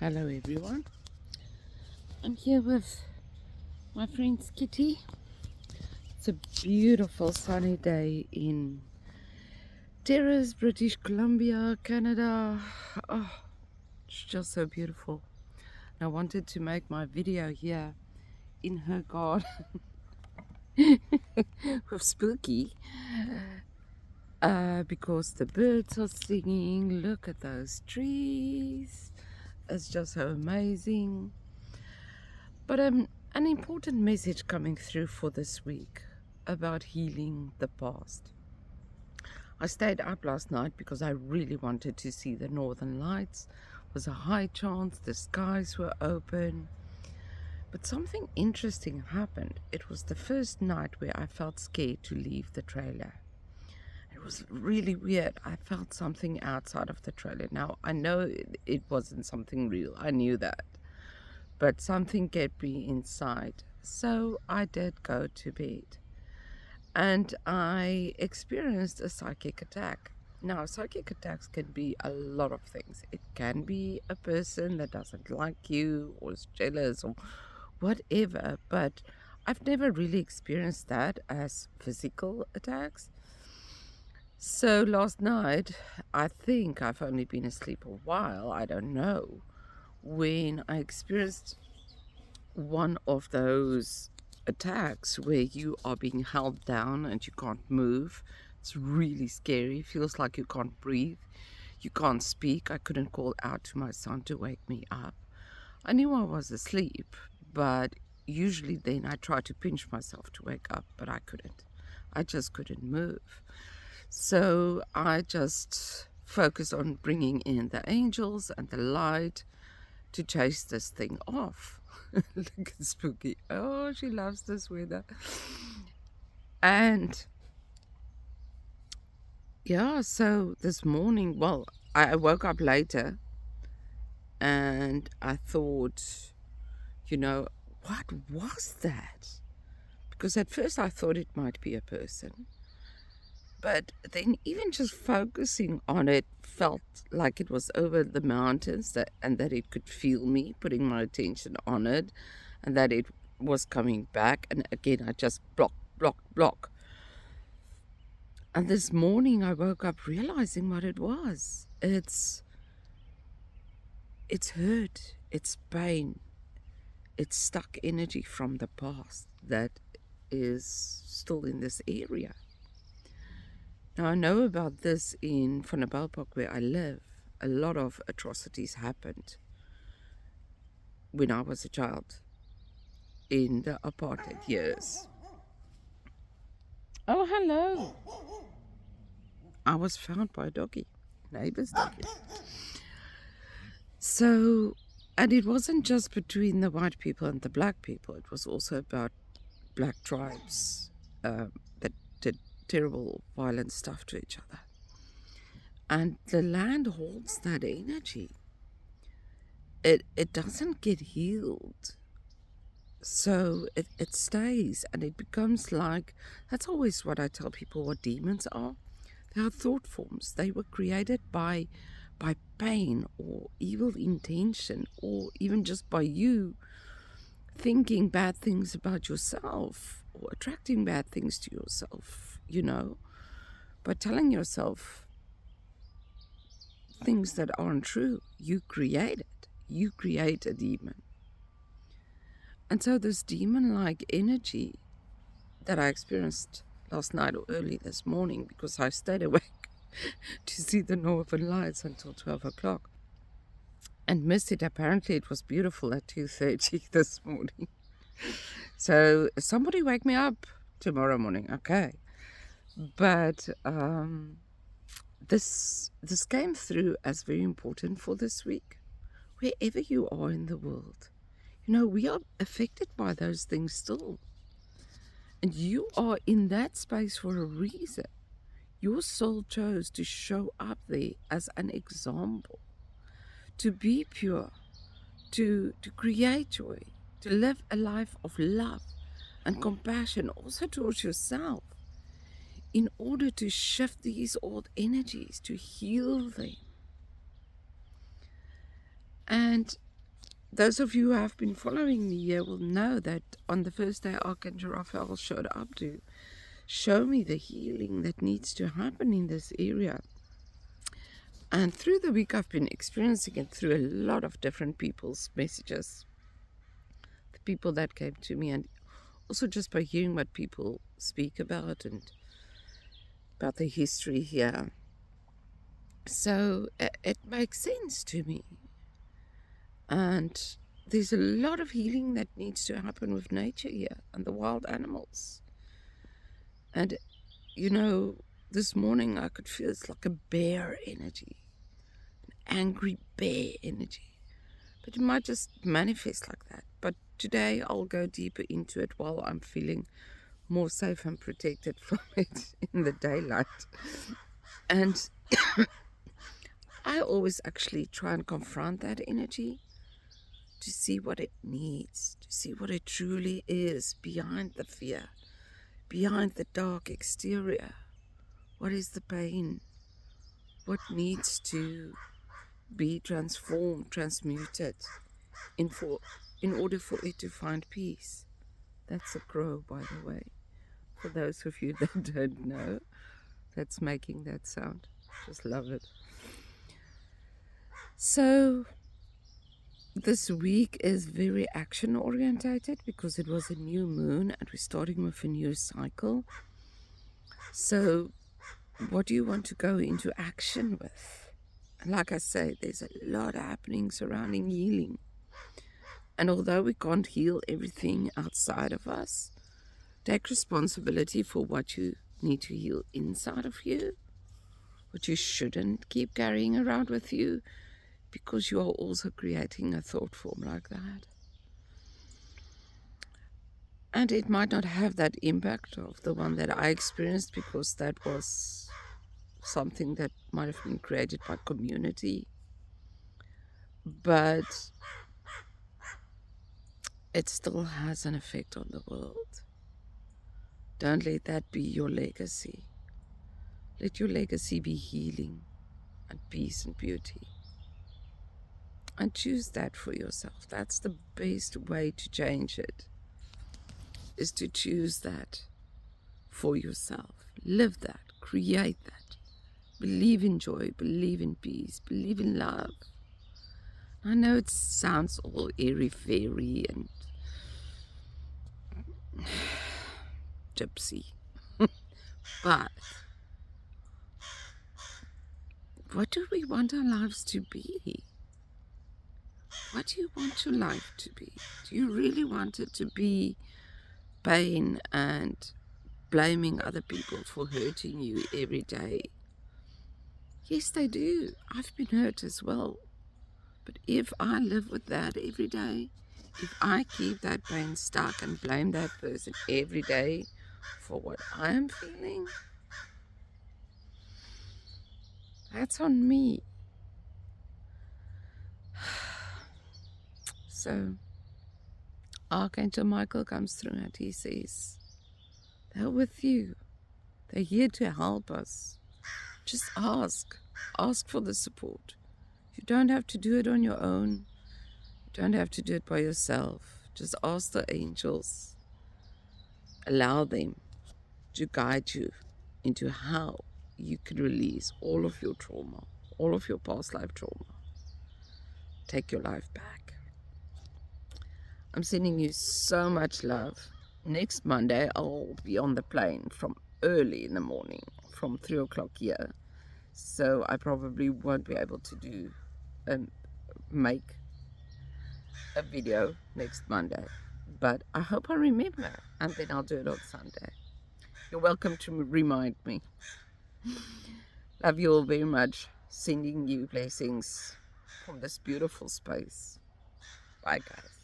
Hello everyone, I'm here with my friend Kitty. It's a beautiful sunny day in Terrace, British Columbia, Canada. Oh, it's just so beautiful. And I wanted to make my video here in her garden with Spooky because the birds are singing. Look at those trees. It's just so amazing. But an important message coming through for this week about healing the past. I stayed up last night because I really wanted to see the northern lights. It was a high chance, the skies were open. But something interesting happened. It was the first night where I felt scared to leave the trailer. It was really weird. I felt something outside of the trailer. Now, I know it wasn't something real. I knew that. But something kept me inside. So I did go to bed. And I experienced a psychic attack. Now, psychic attacks can be a lot of things. It can be a person that doesn't like you or is jealous or whatever. But I've never really experienced that as physical attacks. So last night, I think I've only been asleep a while, I don't know, when I experienced one of those attacks where you are being held down and you can't move. It's really scary. It feels like you can't breathe. You can't speak. I couldn't call out to my son to wake me up. I knew I was asleep, but usually then I try to pinch myself to wake up, but I couldn't. I just couldn't move. So I just focused on bringing in the angels and the light to chase this thing off. Look at Spooky. Oh, she loves this weather. And yeah, so this morning, well, I woke up later and I thought, what was that? Because at first I thought it might be a person. But then even just focusing on it felt like it was over the mountains and that it could feel me, putting my attention on it, and that it was coming back. And again, I just block. And this morning I woke up realizing what it was. It's hurt, it's pain, it's stuck energy from the past that is still in this area. Now, I know about this in Van der Bijlpark where I live. A lot of atrocities happened when I was a child in the apartheid years. Oh, hello. I was found by a doggy, neighbor's doggy. So, and it wasn't just between the white people and the black people. It was also about black tribes that did terrible, violent stuff to each other. And the land holds that energy. It doesn't get healed. So it stays and it becomes like, that's always what I tell people what demons are. They are thought forms. They were created by pain or evil intention, or even just by you thinking bad things about yourself or attracting bad things to yourself, by telling yourself things that aren't true. You create it. You create a demon. And so this demon-like energy that I experienced last night or early this morning, because I stayed awake to see the northern lights until 12 o'clock and missed it. Apparently it was beautiful at 2:30 this morning. So somebody wake me up tomorrow morning, okay? But this came through as very important for this week. Wherever you are in the world, we are affected by those things still. And you are in that space for a reason. Your soul chose to show up there as an example, to be pure, to create joy, to live a life of love and compassion also towards yourself, in order to shift these old energies, to heal them. And those of you who have been following me here will know that on the first day Archangel Raphael showed up to show me the healing that needs to happen in this area. And through the week I've been experiencing it through a lot of different people's messages, the people that came to me, and also just by hearing what people speak about and about the history here. So it makes sense to me. And there's a lot of healing that needs to happen with nature here and the wild animals. And, you know, this morning I could feel it's like a bear energy, an angry bear energy. But it might just manifest like that. But today I'll go deeper into it while I'm feeling more safe and protected from it in the daylight. And I always actually try and confront that energy to see what it needs, to see what it truly is behind the fear, behind the dark exterior. What is the pain? What needs to be transformed, transmuted in order for it to find peace? That's a crow, by the way. For those of you that don't know, that's making that sound. Just love it. So this week is very action orientated because it was a new moon and we're starting with a new cycle. So what do you want to go into action with? And like I say, there's a lot happening surrounding healing. And although we can't heal everything outside of us, take responsibility for what you need to heal inside of you, what you shouldn't keep carrying around with you, because you are also creating a thought form like that. And it might not have that impact of the one that I experienced, because that was something that might have been created by community. But it still has an effect on the world. Don't let that be your legacy. Let your legacy be healing and peace and beauty. And choose that for yourself. That's the best way to change it, is to choose that for yourself. Live that, create that. Believe in joy, believe in peace, believe in love. I know it sounds all airy-fairy and gypsy, but what do we want our lives to be? What do you want your life to be? Do you really want it to be pain and blaming other people for hurting you every day? Yes, they do. I've been hurt as well. But if I live with that every day, if I keep that pain stuck and blame that person every day for what I'm feeling, that's on me. So Archangel Michael comes through and he says, they're with you. They're here to help us. Just ask. Ask for the support. You don't have to do it on your own. You don't have to do it by yourself. Just ask the angels. Allow them to guide you into how you can release all of your trauma, all of your past life trauma. Take your life back. I'm sending you so much love. Next Monday, I'll be on the plane from early in the morning, from 3 o'clock here. So I probably won't be able to do make a video next Monday. But I hope I remember, and then I'll do it on Sunday. You're welcome to remind me. Love you all very much. Sending you blessings from this beautiful space. Bye, guys.